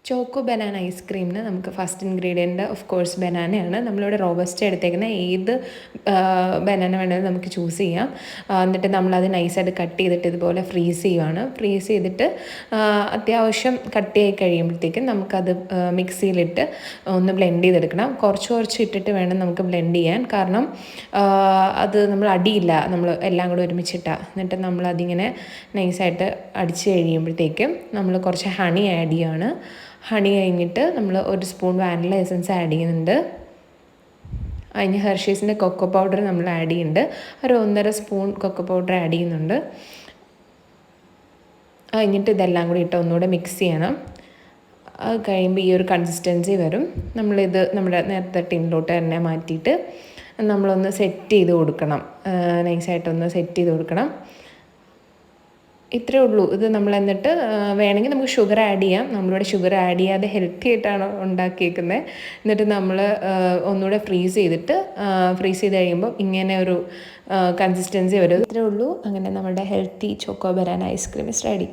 Choco banana ഐസ്ക്രീമിന് നമുക്ക് first ingredient of course ബനാനയാണ്. നമ്മളിവിടെ robust എടുത്തേക്കുന്ന ഏത് ബനാന വേണമെങ്കിലും നമുക്ക് ചൂസ് ചെയ്യാം. എന്നിട്ട് നമ്മളത് നൈസായിട്ട് കട്ട് ചെയ്തിട്ട് ഇതുപോലെ ഫ്രീസ് ചെയ്യുവാണ്. ഫ്രീസ് ചെയ്തിട്ട് അത്യാവശ്യം കട്ടിയായി കഴിയുമ്പോഴത്തേക്കും നമുക്കത് മിക്സിയിലിട്ട് ഒന്ന് ബ്ലെൻഡ് ചെയ്തെടുക്കണം. കുറച്ച് ഇട്ടിട്ട് വേണം നമുക്ക് ബ്ലെൻഡ് ചെയ്യാൻ. കാരണം അത് നമ്മൾ അടിയില്ല, നമ്മൾ എല്ലാം കൂടെ ഒരുമിച്ചിട്ടാണ്. എന്നിട്ട് നമ്മളതിങ്ങനെ നൈസായിട്ട് അടിച്ച് കഴിയുമ്പോഴത്തേക്കും നമ്മൾ കുറച്ച് ഹണി ആഡ് ചെയ്യുകയാണ്. ഹണി കഴിഞ്ഞിട്ട് നമ്മൾ 1 സ്പൂൺ വാനില എസൻസ് ആഡ് ചെയ്യുന്നുണ്ട്. അതിന് ഹെർഷീസിൻ്റെ കൊക്കോ പൗഡർ നമ്മൾ ആഡ് ചെയ്യുന്നുണ്ട്. ഒരു 1.5 സ്പൂൺ കൊക്കോ പൗഡർ ആഡ് ചെയ്യുന്നുണ്ട്. കഴിഞ്ഞിട്ട് ഇതെല്ലാം കൂടി ഇട്ട് ഒന്നുകൂടെ മിക്സ് ചെയ്യണം. അത് കഴിയുമ്പോൾ ഈ ഒരു കൺസിസ്റ്റൻസി വരും. നമ്മളിത് നമ്മുടെ നേരത്തെ ടിന്നിലോട്ട് തന്നെ മാറ്റിയിട്ട് നമ്മളൊന്ന് സെറ്റ് ചെയ്ത് കൊടുക്കണം. നൈസായിട്ടൊന്ന് സെറ്റ് ചെയ്ത് കൊടുക്കണം. ഇത്രയേ ഉള്ളൂ. ഇത് നമ്മൾ എന്നിട്ട് വേണമെങ്കിൽ നമുക്ക് ഷുഗർ ആഡ് ചെയ്യാം. നമ്മളിവിടെ ഷുഗർ ആഡ് ചെയ്യാതെ ഹെൽത്തി ആയിട്ടാണ് ഉണ്ടാക്കിയേക്കുന്നത്. എന്നിട്ട് നമ്മൾ ഒന്നുകൂടെ ഫ്രീസ് ചെയ്ത് കഴിയുമ്പോൾ ഇങ്ങനെ ഒരു കൺസിസ്റ്റൻസി വരും. ഇത്രയേ ഉള്ളൂ. അങ്ങനെ നമ്മുടെ healthy choco banana ice cream is ready.